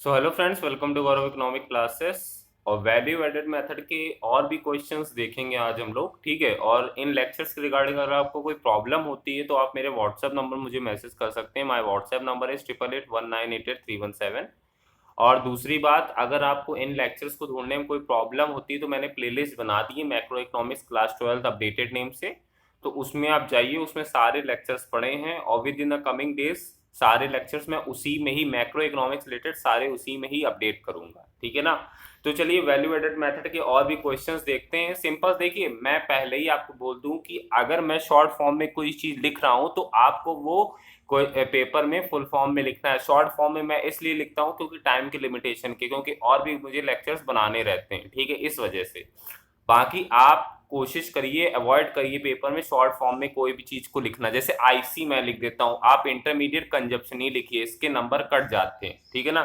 So hello friends, welcome to Gaurav economic classes. और value added method के और भी क्वेश्चंस देखेंगे आज हम लोग, ठीक है। और इन लेक्चर्स के रिगार्डिंग अगर आपको कोई प्रॉब्लम होती है तो आप मेरे व्हाट्सएप नंबर मुझे मैसेज कर सकते हैं। माय व्हाट्सएप नंबर है 8881988317। और दूसरी बात, अगर आपको इन लेक्चर्स को ढूंढने में कोई प्रॉब्लम होती है तो मैंने प्लेलिस्ट बना दी है macro economics class 12 updated name से। तो उसमें आप जाइए, उसमें सारे लेक्चर्स पढ़े हैं और with in the coming days सारे लेक्चर्स मैं उसी में ही मैक्रो इकोनॉमिक्स रिलेटेड सारे उसी में ही अपडेट करूंगा, ठीक है ना। तो चलिए वैल्यू एडेड मेथड के और भी क्वेश्चंस देखते हैं। सिंपल देखिए, मैं पहले ही आपको बोल दूं कि अगर मैं शॉर्ट फॉर्म में कोई चीज लिख रहा हूं तो आपको वो कोई पेपर में फुल फॉर्म में लिखना है। शॉर्ट फॉर्म में मैं इसलिए लिखता हूँ क्योंकि टाइम की लिमिटेशन के, क्योंकि और भी मुझे लेक्चर्स बनाने रहते हैं, ठीक है, इस वजह से। बाकी आप कोशिश करिए, अवॉइड करिए पेपर में शॉर्ट फॉर्म में कोई भी चीज को लिखना। जैसे आईसी मैं लिख देता हूं, आप इंटरमीडिएट कंजप्शन ही लिखिए, इसके नंबर कट जाते हैं, ठीक है ना।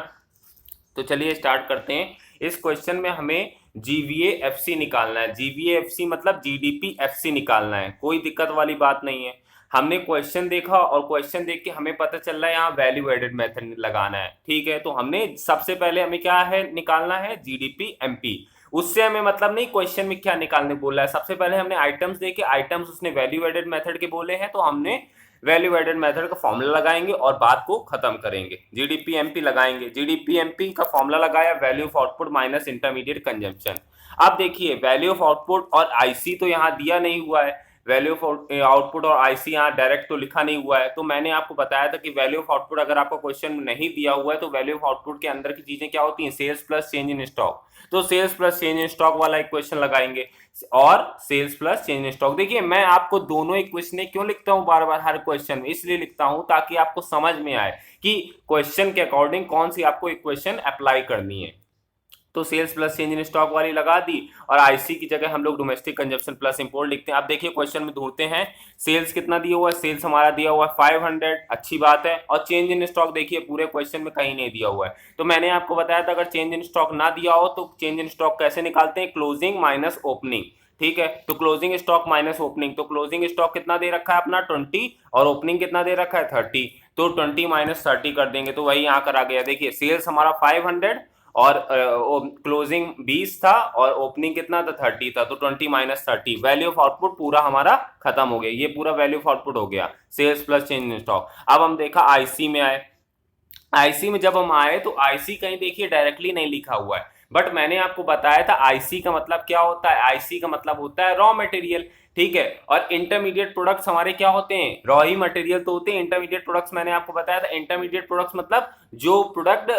तो चलिए स्टार्ट करते हैं। इस क्वेश्चन में हमें जीवीए एफसी निकालना है। जीवीए एफसी मतलब जीडीपी एफसी निकालना है, कोई दिक्कत वाली बात नहीं है। हमने क्वेश्चन देखा और क्वेश्चन देख के हमें पता चल रहा है यहाँ वैल्यू एडेड मेथड लगाना है, ठीक है। तो हमने सबसे पहले हमें क्या है निकालना है, जीडीपी एमपी। उससे हमें मतलब नहीं क्वेश्चन में क्या निकालने बोला है। सबसे पहले हमने आइटम्स देखे, आइटम्स उसने वैल्यू एडेड मेथड के बोले हैं, तो हमने वैल्यू एडेड मेथड का फॉर्मूला लगाएंगे और बात को खत्म करेंगे। जीडीपी एमपी लगाएंगे, जीडीपी एमपी का फॉर्मूला लगाया, value of output minus intermediate consumption. अब देखिए वैल्यू ऑफ आउटपुट और आईसी तो यहाँ दिया नहीं हुआ है, वैल्यू ऑफ आउटपुट और आईसी यहाँ डायरेक्ट तो लिखा नहीं हुआ है। तो मैंने आपको बताया था कि वैल्यू ऑफ आउटपुट अगर आपको क्वेश्चन में नहीं दिया हुआ है तो वैल्यू ऑफ आउटपुट के अंदर की चीजें क्या होती हैं, sales plus change in stock. तो sales plus change in stock वाला इक्वेशन लगाएंगे और sales plus change in stock. देखिए मैं आपको दोनों इक्वेशन क्यों लिखता हूं बार बार हर क्वेश्चन में, इसलिए लिखता हूं ताकि आपको समझ में आए कि क्वेश्चन के अकॉर्डिंग कौन सी आपको इक्वेशन अप्लाई करनी है। तो sales plus change in stock वाली लगा दी और आईसी की जगह हम लोग डोमेस्टिक कंजप्शन प्लस इंपोर्ट लिखते हैं। अब देखिए क्वेश्चन में ढूंढते हैं सेल्स कितना दिया हुआ है, सेल्स हमारा दिया हुआ है 500, अच्छी बात है। और चेंज इन स्टॉक देखिए पूरे क्वेश्चन में कहीं नहीं दिया हुआ है। तो मैंने आपको बताया था अगर चेंज इन स्टॉक ना दिया हो तो चेंज इन स्टॉक कैसे निकालते हैं, क्लोजिंग माइनस ओपनिंग, ठीक है। तो क्लोजिंग स्टॉक माइनस ओपनिंग, तो क्लोजिंग स्टॉक कितना दे रखा है अपना 20 और ओपनिंग कितना दे रखा है 30। तो 20 माइनस 30 कर देंगे तो वही यहाँ कर आ गया। देखिए सेल्स हमारा 500 और क्लोजिंग 20 था और ओपनिंग कितना था 30 था, तो 20 माइनस 30, वैल्यू ऑफ आउटपुट पूरा हमारा खत्म हो गया। ये पूरा वैल्यू ऑफ आउटपुट हो गया sales plus change in stock. अब हम देखा आईसी में आए, आईसी में जब हम आए तो आईसी कहीं देखिए डायरेक्टली नहीं लिखा हुआ है, बट मैंने आपको बताया था आईसी का मतलब क्या होता है, आईसी का मतलब होता है रॉ मटेरियल, ठीक है। और इंटरमीडिएट प्रोडक्ट्स हमारे क्या होते हैं, रॉ ही मटेरियल तो होते हैं। इंटरमीडिएट प्रोडक्ट्स मैंने आपको बताया था, इंटरमीडिएट प्रोडक्ट्स मतलब जो प्रोडक्ट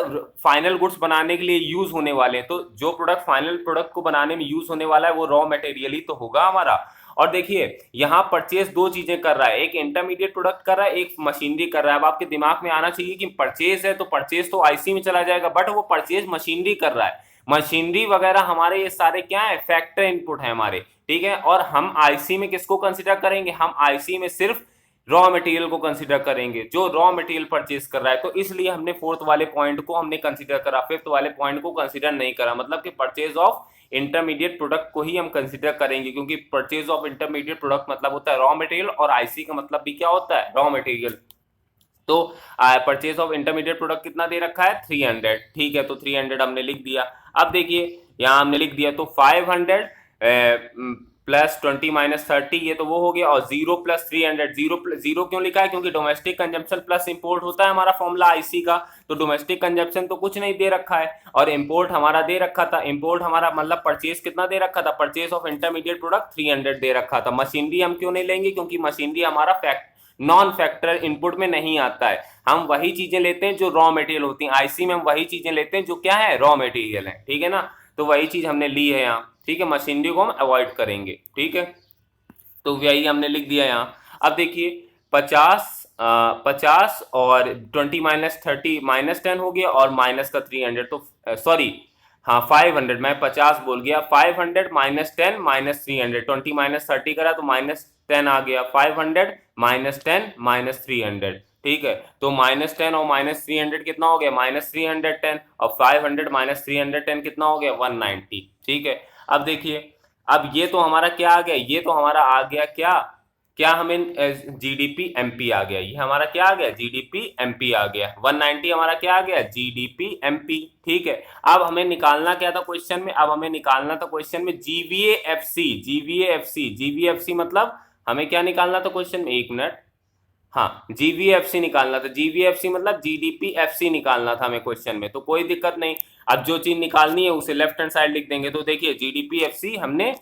फाइनल गुड्स बनाने के लिए यूज होने वाले हैं। तो जो प्रोडक्ट फाइनल प्रोडक्ट को बनाने में यूज होने वाला है वो रॉ मटेरियल ही तो होगा हमारा। और देखिए यहाँ परचेज दो चीजें कर रहा है, एक इंटरमीडिएट प्रोडक्ट कर रहा है, एक मशीनरी कर रहा है। अब आपके दिमाग में आना चाहिए कि परचेज है तो परचेज तो आईसी में चला जाएगा, बट वो परचेज मशीनरी कर रहा है। मशीनरी वगैरह हमारे ये सारे क्या है, फैक्टर इनपुट है हमारे, ठीक है। और हम आईसी में किसको कंसिडर करेंगे, हम आईसी में सिर्फ रॉ मटेरियल को कंसीडर करेंगे जो रॉ मटेरियल परचेज कर रहा है। तो इसलिए हमने फोर्थ वाले पॉइंट को हमने कंसीडर करा, फिफ्थ वाले पॉइंट को कंसीडर नहीं करा। मतलब कि परचेज ऑफ इंटरमीडिएट प्रोडक्ट को ही हम कंसीडर करेंगे, क्योंकि परचेज ऑफ इंटरमीडिएट प्रोडक्ट मतलब होता है रॉ मटेरियल और आईसी का मतलब भी क्या होता है, रॉ मटेरियल। तो परचेज ऑफ इंटरमीडिएट प्रोडक्ट कितना दे रखा है 300, ठीक है। तो 300 हमने लिख दिया। अब देखिए यहाँ हमने लिख दिया तो 500 प्लस 20 माइनस 30, ये तो वो हो गया। और 0 प्लस 300, जीरो क्यों लिखा है, क्योंकि डोमेस्टिक कंजम्पशन प्लस इंपोर्ट होता है हमारा फॉर्मूला आईसी का। तो डोमेस्टिक कंजम्पशन तो कुछ नहीं दे रखा है और इंपोर्ट हमारा दे रखा था। इंपोर्ट हमारा मतलब परचेज कितना दे रखा था, परचेज ऑफ इंटरमीडिएट प्रोडक्ट 300 दे रखा था। मशीनरी हम क्यों नहीं लेंगे, क्योंकि मशीनरी हमारा फैक्ट नॉन फैक्टर इनपुट में नहीं आता है। हम वही चीजें लेते हैं जो रॉ मटेरियल होती हैं, आईसी में हम वही चीजें लेते हैं जो क्या है, रॉ मटेरियल है, ठीक है ना। तो वही चीज हमने ली है यहाँ, ठीक है। मशीनरी को हम अवॉइड करेंगे, ठीक है। तो यही हमने लिख दिया यहाँ। अब देखिए 50 और 20 माइनस 30 -10 हो गया और माइनस का 300, तो सॉरी हाँ 500, मैं 50 बोल गया। 500 -10 -300, 20 माइनस 30 करा तो -10 आ गया। 500 -10 -300, ठीक है। तो -10 और -300 कितना हो गया, -310, और 500 -310 कितना हो गया 190, ठीक है। अब देखिए अब ये तो हमारा क्या आ गया, ये तो हमारा आ गया क्या क्या हमें जीडीपी एमपी आ गया, ये हमारा क्या आ गया, जीडीपी एमपी आ गया। 190 हमारा क्या आ गया, जीडीपी एमपी। ठीक है, अब हमें निकालना क्या था क्वेश्चन में, अब हमें निकालना था क्वेश्चन में जीवीएएफसी। जीवीएएफसी, जीवीएफसी मतलब हमें क्या निकालना था क्वेश्चन में, 1 मिनट, हाँ जीवीएफसी निकालना था। जीवीएफसी मतलब जीडीपी एफसी निकालना था हमें क्वेश्चन में, तो कोई दिक्कत नहीं। अब जो चीज निकालनी है उसे लेफ्ट हैंड साइड लिख देंगे। तो देखिए जीडीपी एफसी हमने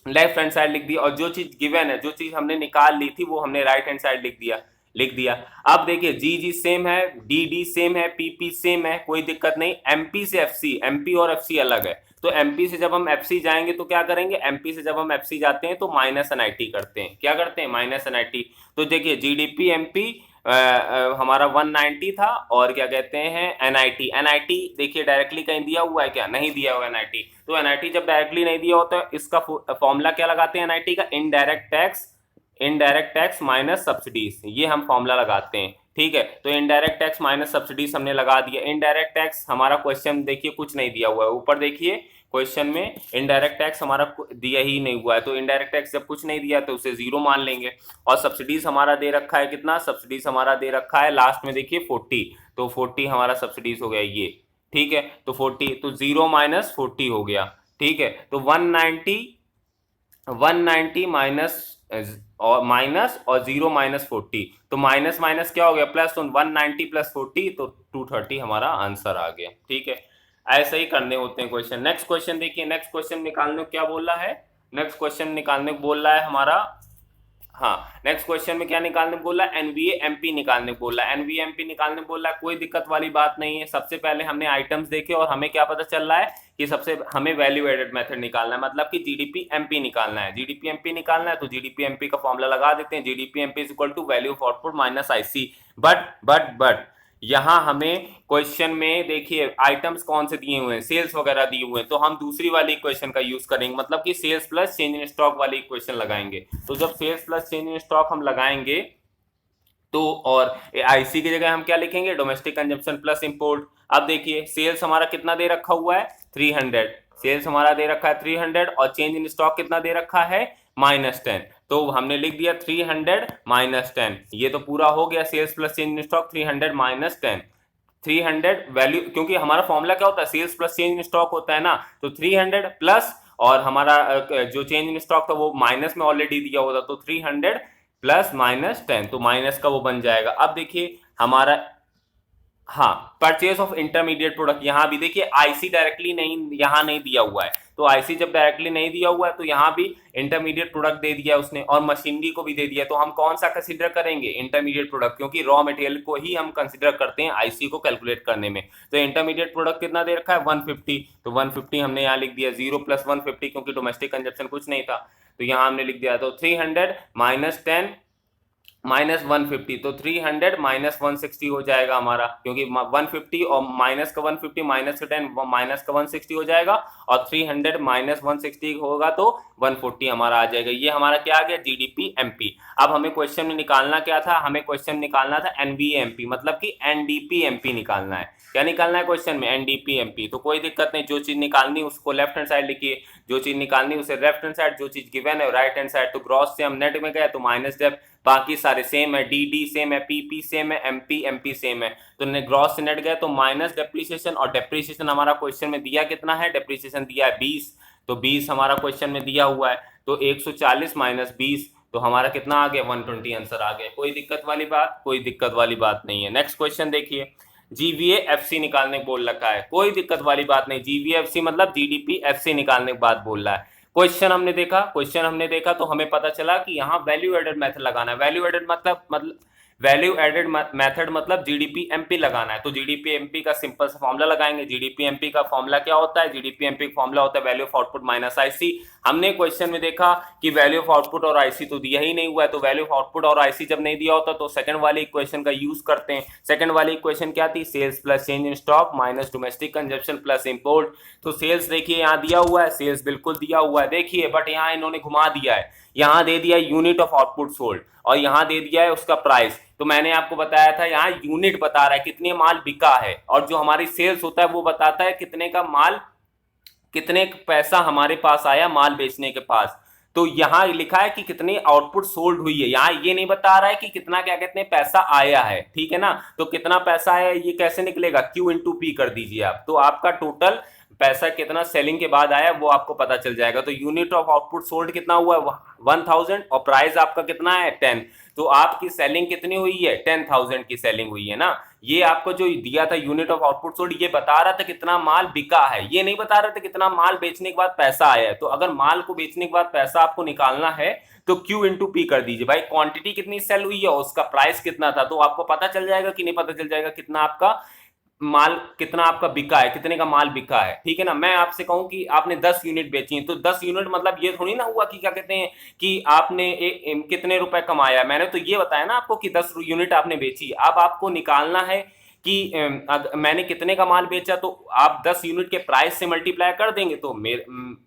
लेफ्ट हैंड साइड लिख दिया, और जो चीज गिवन है, जो चीज हमने निकाल ली थी, वो हमने राइट हैंड साइड लिख दिया। अब देखिए जी जी सेम है, डी डी सेम है, पी पी सेम है, कोई दिक्कत नहीं। एमपी से एफसी, एमपी और एफसी अलग है, तो एमपी से जब हम एफसी जाएंगे तो क्या करेंगे, एमपी से जब हम एफसी जाते हैं तो माइनस एनआईटी करते हैं। क्या करते हैं, माइनस एनआईटी। तो देखिए जीडीपी एमपी हमारा 190 था, और क्या कहते हैं एनआईटी। एनआईटी देखिए डायरेक्टली कहीं दिया हुआ है क्या, नहीं दिया हुआ एनआईटी। तो एनआईटी जब डायरेक्टली नहीं दिया होता है, इसका फॉर्मूला क्या लगाते हैं एनआईटी का, indirect tax, indirect tax minus subsidies, ये हम फॉर्मूला लगाते हैं। ठीक है, तो इनडायरेक्ट टैक्स माइनस सब्सिडीज हमने लगा दिया। इनडायरेक्ट टैक्स हमारा क्वेश्चन देखिए कुछ नहीं दिया हुआ है, ऊपर देखिए क्वेश्चन में इनडायरेक्ट टैक्स हमारा दिया ही नहीं हुआ है, तो इनडायरेक्ट टैक्स जब कुछ नहीं दिया तो उसे जीरो मान लेंगे। और सब्सिडीज हमारा दे रखा है कितना, सब्सिडीज हमारा दे रखा है लास्ट में देखिए 40, तो 40 हमारा सब्सिडीज हो गया ये। ठीक है, तो 40, तो 0 माइनस 40 हो गया। ठीक है, तो 190 माइनस और 0 माइनस 40, तो माइनस माइनस क्या हो गया प्लस, तो 190 प्लस 40, तो 230 हमारा आंसर आ गया। ठीक है, ऐसे ही करने होते हैं क्वेश्चन। नेक्स्ट क्वेश्चन देखिए, नेक्स्ट क्वेश्चन निकालने को क्या बोल रहा है, नेक्स्ट क्वेश्चन निकालने को बोल रहा है हमारा, हाँ नेक्स्ट क्वेश्चन में क्या निकालने को बोला, एनवीए एमपी निकालने को बोला है। एनवीए एमपी निकालने को बोला है, कोई दिक्कत वाली बात नहीं है। सबसे पहले हमने आइटम्स देखे और हमें क्या पता चल रहा है कि सबसे हमें वैल्यू एडेड मेथड निकालना है, मतलब कि जीडीपी एमपी निकालना है। जीडीपी एमपी निकालना है तो जीडीपी एमपी का फॉर्मूला लगा देते हैं, GDP MP is equal to value of output minus IC. But यहां हमें क्वेश्चन में देखिए आइटम्स कौन से दिए हुए हैं, सेल्स वगैरह दिए हुए हैं, तो हम दूसरी वाली इक्वेशन का यूज करेंगे, मतलब कि sales plus change in stock वाली इक्वेशन लगाएंगे। तो जब sales plus change in stock हम लगाएंगे तो, और आईसी की जगह हम क्या लिखेंगे, डोमेस्टिक कंजम्पशन प्लस इंपोर्ट। अब देखिए सेल्स हमारा कितना दे रखा हुआ है, 300, सेल्स हमारा दे रखा है 300, और चेंज इन स्टॉक कितना दे रखा है, -10। तो हमने लिख दिया 300 -10, ये तो पूरा हो गया, sales plus change in stock 300 -10। 300 value, क्योंकि हमारा फॉर्मूला क्या होता है, sales plus change in stock होता है ना, तो 300 प्लस, और हमारा जो चेंज इन स्टॉक था वो माइनस में ऑलरेडी दिया होता, तो 300 प्लस -10, तो माइनस का वो बन जाएगा। अब देखिए हमारा, हाँ परचेज ऑफ इंटरमीडिएट प्रोडक्ट, यहां भी देखिए आईसी डायरेक्टली नहीं, यहां नहीं दिया हुआ है, तो आईसी जब डायरेक्टली नहीं दिया हुआ है तो यहां भी इंटरमीडिएट प्रोडक्ट दे दिया उसने, और मशीनरी को भी दे दिया, तो हम कौन सा कंसीडर करेंगे, इंटरमीडिएट प्रोडक्ट, क्योंकि रॉ मटेरियल को ही हम कंसीडर करते हैं आईसी को कैलकुलेट करने में। तो इंटरमीडिएट प्रोडक्ट कितना दे रखा है, 150, तो 150 हमने यहाँ लिख दिया, 0 प्लस 150, क्योंकि डोमेस्टिक कंजप्शन कुछ नहीं था, तो यहाँ हमने लिख दिया। तो 300 -10 -150, तो 300 -160 हो जाएगा हमारा, क्योंकि 150 और माइनस का 150 माइनस का 10 माइनस का 160 हो जाएगा, और 300 -160 होगा तो 140 हमारा आ जाएगा। ये हमारा क्या आ गया, जीडीपी एमपी। अब हमें क्वेश्चन में निकालना क्या था, हमें क्वेश्चन निकालना था एनवीए एमपी, मतलब कि एनडीपी एमपी निकालना है। क्या निकालना है क्वेश्चन में, एनडीपी एमपी। तो कोई दिक्कत नहीं, जो चीज निकालनी उसको लेफ्ट हैंड साइड लिखिए, जो चीज निकालनी उसे लेफ्ट हैंड साइड, जो चीज गिवन है राइट हैंड साइड। तो ग्रॉस से हम नेट में गए तो माइनस डेप, बाकी सारे सेम है, डी डी सेम है, पी पी सेम है, एमपी एमपी सेम है। तो ग्रॉस से नेट गए तो माइनस डेप्रीसिएशन, और डेप्रीसिएशन हमारा क्वेश्चन में दिया कितना है, डेप्रीसिएशन दिया है 20, तो 20 हमारा क्वेश्चन में दिया हुआ है, तो 140 माइनस 20, तो हमारा कितना आ गया, 120 आंसर आ गया। कोई दिक्कत वाली बात, कोई दिक्कत वाली बात नहीं है। नेक्स्ट क्वेश्चन देखिए, जीवीए एफसी निकालने को बोल रखा है, कोई दिक्कत वाली बात नहीं, जीवीए एफसी मतलब जीडीपी एफसी निकालने की बात बोल रहा है। क्वेश्चन हमने देखा तो हमें पता चला कि यहाँ वैल्यू एडेड मेथड लगाना है। वैल्यू एडेड मतलब वैल्यू एडेड मेथड मतलब जीडीपी एमपी लगाना है, तो जीडीपी एमपी का सिंपल सा फॉर्मूला लगाएंगे। जीडीपी एमपी का फॉर्मूला क्या होता है, जीडीपी एमपी का फॉर्मूला होता है value of output minus IC. हमने क्वेश्चन में देखा कि वैल्यू ऑफ आउटपुट और आईसी तो दिया ही नहीं हुआ है, तो वैल्यू ऑफ आउटपुट और आईसी जब नहीं दिया होता तो सेकंड वाली इक्वेशन का यूज करते हैं। सेकंड वाली इक्वेशन क्या थी, sales plus change in stock minus domestic consumption plus import. तो सेल्स देखिए यहाँ दिया हुआ है, सेल्स बिल्कुल दिया हुआ है देखिए, बट यहाँ इन्होंने घुमा दिया है, यहाँ दे दिया यूनिट ऑफ आउटपुट सोल्ड, और यहाँ दे दिया है उसका प्राइस। तो मैंने आपको बताया था यहाँ यूनिट बता रहा है कितने माल बिका है, और जो हमारी सेल्स होता है वो बताता है कितने का माल, कितने पैसा हमारे पास आया माल बेचने के पास। तो यहाँ लिखा है कि कितनी आउटपुट सोल्ड हुई है, यहाँ ये नहीं बता रहा है कि कितना क्या कहते हैं पैसा आया है, ठीक है ना। तो कितना पैसा आया ये कैसे निकलेगा, Q इंटू पी कर दीजिए आप, तो आपका टोटल पैसा कितना सेलिंग के बाद आया वो आपको पता चल जाएगा। तो यूनिट ऑफ आउटपुट सोल्ड कितना हुआ है 1000 और प्राइस आपका कितना है 10, तो आपकी सेलिंग कितनी हुई है 10,000 की सेलिंग हुई है ना। ये आपको जो दिया था यूनिट ऑफ आउटपुट सोल्ड ये बता रहा था कितना माल बिका है, ये नहीं बता रहा था कितना माल बेचने के बाद पैसा आया है। तो अगर माल को बेचने के बाद पैसा आपको निकालना है तो Q इंटू पी कर दीजिए भाई, क्वांटिटी कितनी सेल हुई है उसका प्राइस कितना था, तो आपको पता चल जाएगा कि नहीं पता चल जाएगा कितना आपका माल कितना आपका बिका है, कितने का माल बिका है, ठीक है ना। मैं आपसे कहूं कि आपने 10 यूनिट बेची है तो 10 यूनिट मतलब ये थोड़ी ना हुआ कि क्या कहते हैं कि आपने कितने रुपए कमाया, मैंने तो ये बताया ना आपको कि 10 यूनिट आपने बेची। अब आपको निकालना है कि मैंने कितने का माल बेचा, तो आप 10 यूनिट के प्राइस से मल्टीप्लाई कर देंगे तो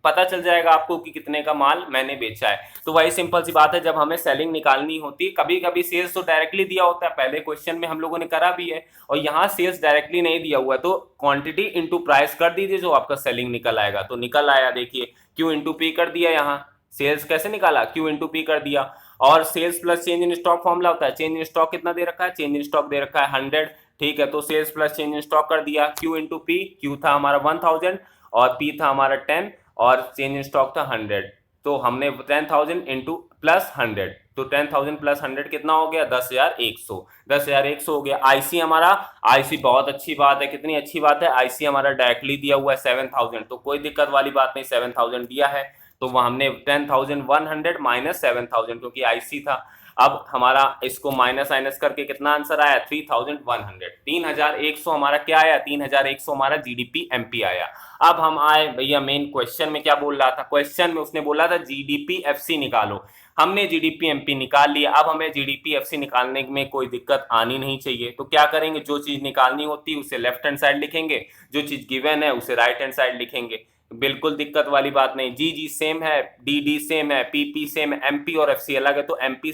पता चल जाएगा आपको कि कितने का माल मैंने बेचा है। तो वही सिंपल सी बात है, जब हमें सेलिंग निकालनी होती है, कभी कभी सेल्स तो डायरेक्टली दिया होता है, पहले क्वेश्चन में हम लोगों ने करा भी है, और यहाँ सेल्स डायरेक्टली नहीं दिया हुआ है, तो क्वांटिटी इंटू प्राइस कर दीजिए जो आपका सेलिंग निकल आएगा। तो निकल आया देखिए Q इंटू पी कर दिया, यहाँ सेल्स कैसे निकाला Q इंटू पी कर दिया। और sales plus change in stock formula होता है, चेंज इन स्टॉक कितना दे रखा है, चेंज इन स्टॉक दे रखा है 100, ठीक है। तो sales plus change in stock कर दिया Q इंटू पी, Q था हमारा 1000 और P था हमारा 10 और चेंज इन स्टॉक था 100, तो हमने 10,000 इंटू प्लस 100, तो 10,000 प्लस 100 कितना हो गया 10,100, 10,100 हो गया। आईसी हमारा, आईसी बहुत अच्छी बात है, कितनी अच्छी बात है, आईसी हमारा डायरेक्टली दिया हुआ है 7,000, तो कोई दिक्कत वाली बात नहीं, 7,000 दिया है तो वह हमने 10,100 माइनस 7,000 क्योंकि आईसी था। अब हमारा इसको माइनस माइनस करके कितना आंसर आया 3,100, 3,100 हमारा क्या आया, 3,100 हमारा जीडीपी एमपी आया। अब हम आए भैया मेन क्वेश्चन में, क्या बोल रहा था क्वेश्चन में, उसने बोला था जीडीपी एफसी निकालो, हमने जीडीपी एमपी निकाल लिया। अब हमें जीडीपी एफसी निकालने में कोई दिक्कत आनी नहीं चाहिए, तो क्या करेंगे, जो चीज निकालनी होती है उसे लेफ्ट हैंड साइड लिखेंगे, जो चीज गिवन है उसे राइट हैंड साइड लिखेंगे, बिल्कुल दिक्कत वाली बात नहीं। जी जी सेम है, डी डी सेम है, पी पी सेम है, एमपी और एफसी अलग है, तो एमपी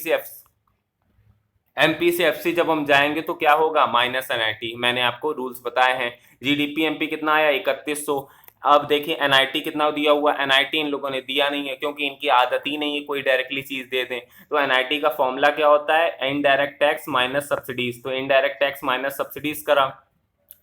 से एफसी जब हम जाएंगे तो क्या होगा माइनस एनआईटी, मैंने आपको रूल्स बताए हैं। जीडीपी एमपी कितना आया 3100। अब देखिए एनआईटी कितना दिया हुआ, एनआईटी इन लोगों ने दिया नहीं है क्योंकि इनकी आदत ही नहीं है कोई डायरेक्टली चीज दे दें। तो एनआईटी का फॉर्मूला क्या होता है, इनडायरेक्ट टैक्स माइनस सब्सिडीज, तो इनडायरेक्ट टैक्स माइनस सब्सिडीज करा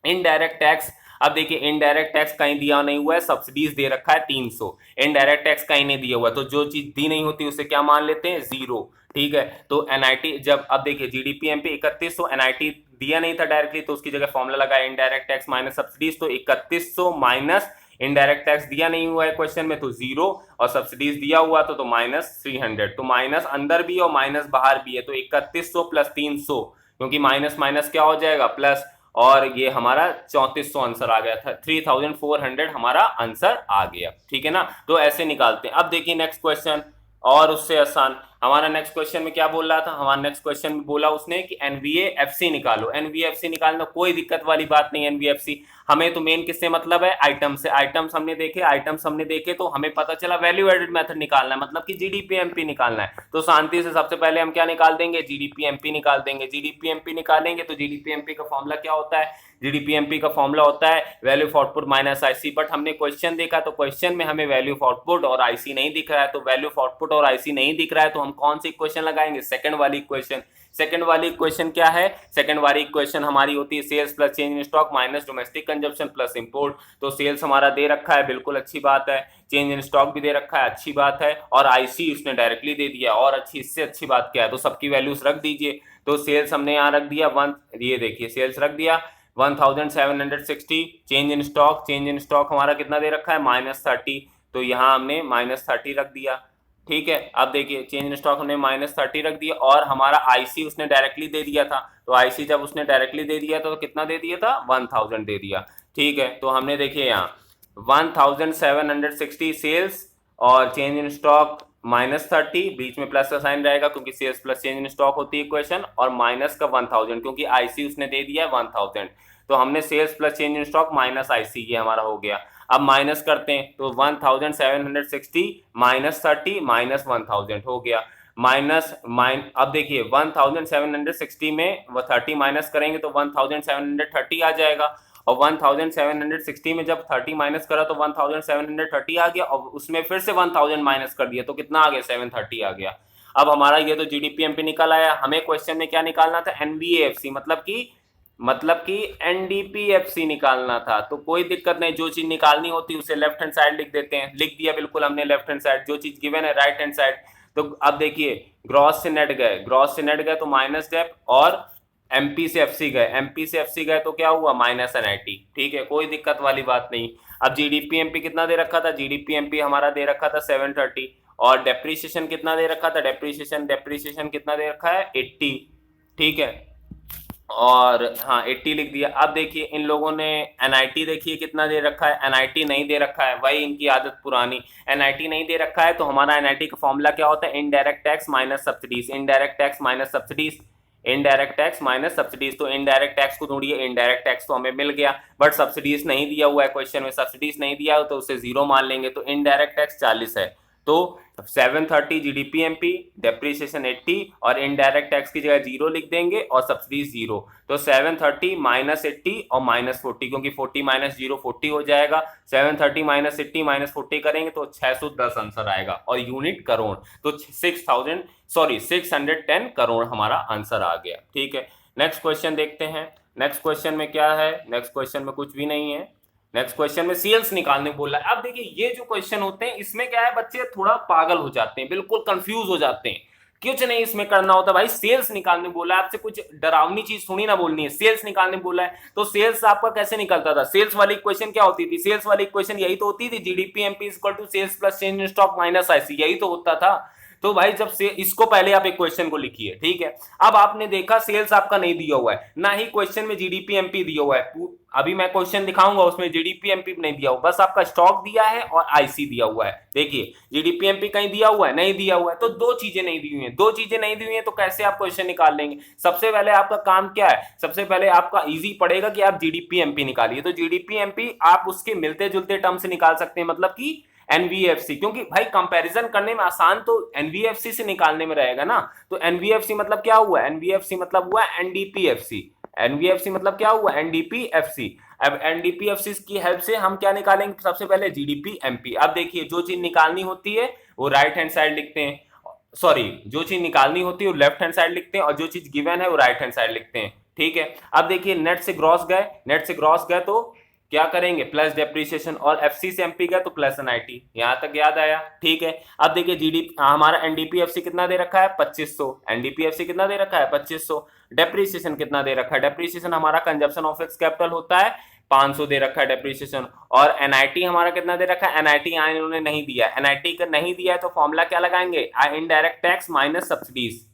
इनडायरेक्ट टैक्स। अब देखिए इनडायरेक्ट टैक्स कहीं दिया नहीं हुआ है, सब्सिडीज दे रखा है 300, इनडायरेक्ट टैक्स कहीं नहीं दिया हुआ, तो जो चीज दी नहीं होती उसे क्या मान लेते हैं जीरो, ठीक है। तो एनआईटी जब, अब देखिए जीडीपी एमपी 3100, एनआईटी दिया नहीं था डायरेक्टली तो उसकी जगह फॉर्मूला लगाया इनडायरेक्ट टैक्स माइनस सब्सिडीज, तो 3100 माइनस इनडायरेक्ट टैक्स दिया नहीं हुआ है क्वेश्चन में तो जीरो, और सब्सिडीज दिया हुआ तो माइनस 300, तो माइनस अंदर भी और माइनस बाहर भी है, तो 3100 प्लस 300, क्योंकि माइनस माइनस क्या हो जाएगा प्लस, और ये हमारा 3400 आंसर आ गया था, 3400 हमारा आंसर आ गया, ठीक है ना। तो ऐसे निकालते हैं। अब देखिए नेक्स्ट क्वेश्चन और उससे आसान, हमारा नेक्स्ट क्वेश्चन में क्या बोल रहा था, हमारा नेक्स्ट क्वेश्चन में बोला उसने कि एनवीएफसी निकालो, एनवीएफसी निकालना कोई दिक्कत वाली बात नहीं। एनवीएफसी हमें तो मेन किससे मतलब है, आइटम से, आइटम्स हमने देखे तो हमें पता चला वैल्यू एडेड मेथड निकालना है, मतलब कि जीडीपी एमपी निकालना है। तो शांति से सबसे पहले हम क्या निकाल देंगे, जीडीपी एमपी निकाल देंगे। जीडीपी एमपी निकालेंगे तो जीडीपी एमपी का फॉर्मूला क्या होता है, जीडीपी एमपी का फॉर्मूला होता है value of output minus IC, but हमने क्वेश्चन देखा तो क्वेश्चन में हमें वैल्यू ऑफ आउटपुट और आईसी नहीं दिख रहा है, तो वैल्यू ऑफ आउटपुट और आईसी नहीं दिख रहा है तो हम कौन सी इक्वेशन लगाएंगे, सेकंड वाली इक्वेशन। सेकंड वाली इक्वेशन क्या है, सेकंड वाली इक्वेशन हमारी होती है sales plus change in stock minus domestic consumption plus import. तो सेल्स हमारा दे रखा है, बिल्कुल अच्छी बात है, चेंज इन स्टॉक भी दे रखा है, अच्छी बात है, और आईसी उसने डायरेक्टली दे दिया, और अच्छी, इससे अच्छी बात क्या है, तो सबकी वैल्यूज रख दीजिए। तो सेल्स हमने यहाँ रख दिया 1, ये देखिए सेल्स रख दिया 1760, चेंज इन स्टॉक हमारा कितना दे रखा है -30, तो यहाँ हमने -30 रख दिया, ठीक है। अब देखिए चेंज इन स्टॉक हमने -30 रख दिया, और हमारा आईसी उसने डायरेक्टली दे दिया था, तो आईसी जब उसने डायरेक्टली दे दिया था तो कितना दे दिया था 1000 दे दिया, ठीक है। तो हमने देखिए यहाँ 1760 सेल्स और चेंज इन स्टॉक -30, बीच में प्लस का साइन रहेगा क्योंकि sales plus change in stock होती है इक्वेशन, और माइनस का 1000 क्योंकि आईसी उसने दे दिया है 1000, तो हमने sales plus change in stock minus IC, ये हमारा हो गया। अब माइनस करते हैं तो 1760 -30 माइनस 1000 हो गया, अब देखिए 1760 में वो 30 माइनस करेंगे तो 1730 आ जाएगा, और 1760 में जब 30 माइनस करा तो 1730 आ गया, और उसमें फिर से 1000 माइनस कर दिया तो कितना आ गया, 730 आ गया। अब हमारा ये तो जीडीपी एमपी निकल आया, हमें क्वेश्चन में क्या निकालना था, एनबीएफसी मतलब कि एनडीपीएफसी निकालना था। तो कोई दिक्कत नहीं, जो चीज निकालनी होती है उसे लेफ्ट हैंड साइड लिख देते हैं, लिख दिया बिल्कुल हमने लेफ्ट हैंड साइड, जो चीज गिवन है राइट हैंड साइड। तो अब देखिए ग्रॉस से नेट गए, ग्रॉस से नेट गए तो माइनस डेप, और एमपी से एफसी गए, एमपी से एफसी गए तो क्या हुआ, माइनस एनआईटी। ठीक है, कोई दिक्कत वाली बात नहीं। अब जीडीपी एमपी कितना दे रखा था, जीडीपी एमपी हमारा दे रखा था 730, और डेप्रीशिएशन कितना दे रखा था, डेप्रीशिएशन कितना दे रखा है, 80। ठीक है, और हाँ 80 लिख दिया। अब देखिए इन लोगों ने एनआईटी देखिए कितना दे रखा है, एनआईटी नहीं दे रखा है, वही इनकी आदत पुरानी, एनआईटी नहीं दे रखा है। तो हमारा एनआईटी का फॉर्मूला क्या होता है, indirect tax minus subsidies, indirect tax minus subsidies, indirect tax minus subsidies. तो इनडायरेक्ट टैक्स को ढूंढिए, इनडायरेक्ट टैक्स तो हमें मिल गया, बट सब्सिडीज नहीं दिया हुआ है क्वेश्चन में, सब्सिडीज नहीं दिया हो तो उसे जीरो मान लेंगे। तो इनडायरेक्ट टैक्स 40 है, तो 730 जीडीपी एमपी, डेप्रीशिएशन 80, और इनडायरेक्ट टैक्स की जगह जीरो लिख देंगे और सब्सिडीज जीरो। तो 730 माइनस 80 और माइनस 40, क्योंकि 40 माइनस जीरो 40 हो जाएगा, 730 माइनस 80 माइनस 40 करेंगे तो 610 आंसर आएगा, और यूनिट करोड़, तो 610 करोड़ हमारा आंसर आ गया। ठीक है, नेक्स्ट क्वेश्चन देखते हैं। नेक्स्ट क्वेश्चन में क्या है, नेक्स्ट क्वेश्चन में कुछ भी नहीं है। नेक्स्ट क्वेश्चन में सेल्स निकालने बोला है। अब देखिए ये जो क्वेश्चन होते हैं इसमें क्या है, बच्चे थोड़ा पागल हो जाते हैं, बिल्कुल कंफ्यूज हो जाते हैं, कुछ नहीं इसमें करना होता भाई, सेल्स निकालने बोला है आपसे, कुछ डरावनी चीज थोड़ी ना बोलनी है, सेल्स निकालने बोला है। तो सेल्स आपका कैसे निकलता था, सेल्स वाली इक्वेशन क्या होती थी, सेल्स वाली इक्वेशन यही तो होती थी, GDP MP equal to sales plus change in stock minus IC, यही तो होता था। तो भाई जब से इसको पहले आप एक क्वेश्चन को लिखिए, ठीक है। अब आपने देखा सेल्स आपका नहीं दिया हुआ है, ना ही क्वेश्चन में जीडीपी एमपी दिया हुआ है, अभी मैं क्वेश्चन दिखाऊंगा उसमें जीडीपी एमपी नहीं दिया हुआ, बस आपका स्टॉक दिया है और आईसी दिया हुआ है। देखिए जीडीपी एमपी कहीं दिया हुआ है, नहीं दिया हुआ है, तो दो चीजें नहीं दी हुई हैं, दो चीजें नहीं दी हुई हैं तो कैसे आप क्वेश्चन निकाल लेंगे। सबसे पहले आपका काम क्या है, सबसे पहले आपका इजी पड़ेगा कि आप जीडीपी एमपी निकालिए। तो जीडीपी एमपी आप उसके मिलते जुलते टर्म से निकाल सकते हैं, मतलब कि एनवीएफसी, क्योंकि भाई कंपैरिजन करने में आसान तो एनवीएफसी से निकालने में रहेगा ना। तो एनवीएफसी मतलब क्या हुआ, एनवीएफसी मतलब हुआ एनडीपीएफसी, एनवीएफसी मतलब क्या हुआ, एनडीपीएफसी। अब एनडीपीएफसी की हेल्प से हम क्या निकालेंगे, सबसे पहले जीडीपी एमपी। अब देखिए जो चीज निकालनी होती है वो राइट हैंड साइड लिखते हैं, सॉरी जो चीज निकालनी होती है वो लेफ्ट हैंड साइड लिखते हैं, और जो चीज गिवन है वो राइट हैंड साइड लिखते हैं। ठीक है, अब देखिए नेट से ग्रॉस गए, नेट से ग्रॉस गए तो क्या करेंगे, प्लस डेप्रीशिएशन, और एफसी से एमपी गए तो प्लस एनआईटी, यहां तक याद आया। ठीक है, अब देखिए जीडीपी हमारा एनडीपीएफसी कितना दे रखा है, 2500, एनडीपीएफसी कितना दे रखा है, 2500। डेप्रीशिएशन कितना दे रखा है, डेप्रीशिएशन हमारा कंजप्शन ऑफ फिक्स कैपिटल होता है, 500 दे रखा है डेप्रीशिएशन। और एनआईटी हमारा कितना दे रखा है, एनआईटी यहाँ इन्होंने नहीं दिया, एनआईटी का नहीं दिया है तो फॉर्मूला क्या लगाएंगे, इनडायरेक्ट टैक्स माइनस सब्सिडीज।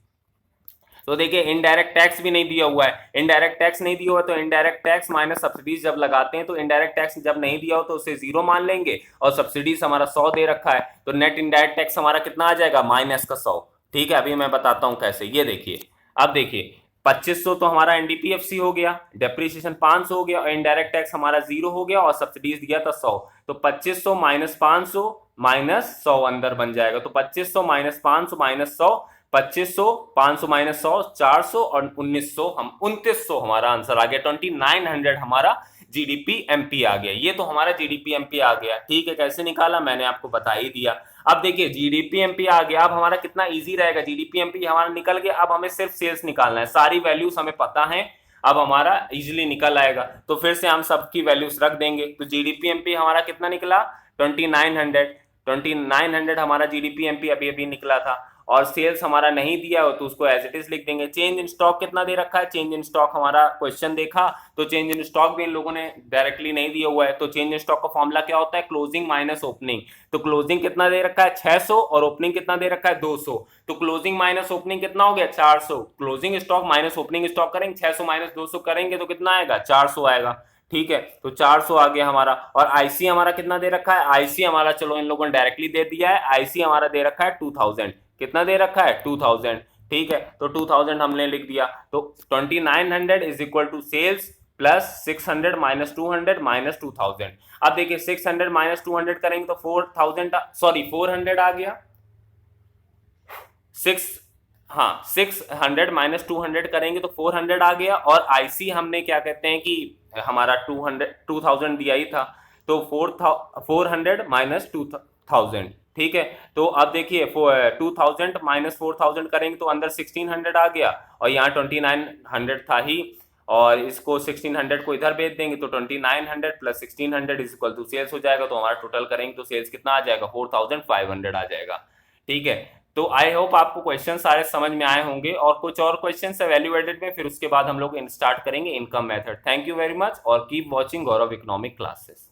तो देखिए इनडायरेक्ट टैक्स भी नहीं दिया हुआ है, इनडायरेक्ट टैक्स नहीं दिया हुआ तो इनडायरेक्ट टैक्स माइनस सब्सिडीज जब लगाते हैं तो इनडायरेक्ट टैक्स जब नहीं दिया हो तो उसे जीरो मान लेंगे, और सब्सिडीज हमारा 100 दे रखा है तो नेट इनडायरेक्ट टैक्स हमारा कितना आ जाएगा, माइनस का 100। ठीक है, अभी मैं बताता हूं कैसे, ये देखिए। अब देखिए 2500 तो हमारा एनडीपीएफसी हो गया, डेप्रीशिएशन 500 हो गया, और इनडायरेक्ट टैक्स हमारा जीरो हो गया, और सब्सिडीज दिया था 100। तो 2500 माइनस 500 माइनस 100 अंदर बन जाएगा, तो 2500 माइनस 500 माइनस 100, 2500, 500 माइनस 100, 400, और 1900, हम 2900 हमारा आंसर आ गया, 2900 हमारा जीडीपी एमपी आ गया। ये तो हमारा जीडीपी एमपी आ गया। ठीक है, कैसे निकाला मैंने आपको बता ही दिया। अब देखिए जीडीपी एमपी आ गया, अब हमारा कितना इजी रहेगा, जीडीपी एमपी हमारा निकल गया। अब हमें सिर्फ सेल्स निकालना है, सारी वैल्यूज हमें पता है, अब हमारा इजिली निकल आएगा। तो फिर से हम सबकी वैल्यूज रख देंगे। तो जीडीपी एमपी हमारा कितना निकला, 2900, 2900 हमारा जीडीपी एमपी अभी अभी निकला था। और सेल्स हमारा नहीं दिया हो तो उसको एज इट इज लिख देंगे। चेंज इन स्टॉक कितना दे रखा है, चेंज इन स्टॉक हमारा क्वेश्चन देखा तो चेंज इन स्टॉक भी इन लोगों ने डायरेक्टली नहीं दिया हुआ है। तो चेंज इन स्टॉक का फॉर्मूला क्या होता है, क्लोजिंग माइनस ओपनिंग। तो क्लोजिंग कितना दे रखा है 600, और ओपनिंग कितना दे रखा है 200। तो क्लोजिंग माइनस ओपनिंग कितना हो गया 400। Closing stock minus opening stock करेंगे, 600 माइनस 200 करेंगे तो कितना आएगा 400 आएगा। ठीक है, तो 400 आ गया हमारा। और आईसी हमारा कितना दे रखा है, आईसी हमारा चलो इन लोगों ने डायरेक्टली दे दिया है, आईसी हमारा दे रखा है 2000। कितना दे रखा है 2000। ठीक है, तो 2000 हमने लिख दिया। तो 2900 is equal to sales plus 600 minus 200 minus 2000। अब देखिए 600 माइनस 200 करेंगे तो 400 आ गया। 600 माइनस 200 करेंगे तो 400 आ गया। और आईसी हमने क्या कहते हैं कि हमारा 2000 दिया ही था, तो 400 माइनस 2000, ठीक है। तो अब देखिए 2000 माइनस 4000 करेंगे तो अंदर 1600 आ गया, और यहाँ 2900 था ही, और इसको 1600 को इधर भेज देंगे तो 2900 plus 1600 is equal to sales हो जाएगा। तो हमारा टोटल करेंगे तो सेल्स कितना आ जाएगा, 4500 आ जाएगा, ठीक है। तो आई होप आपको क्वेश्चन सारे समझ में आए होंगे, और कुछ और क्वेश्चन है वैल्यू एडेड में, फिर उसके बाद हम लोग स्टार्ट करेंगे income method. Thank you very much, और कीप वॉचिंग गौरव इकोनॉमिक क्लासेस।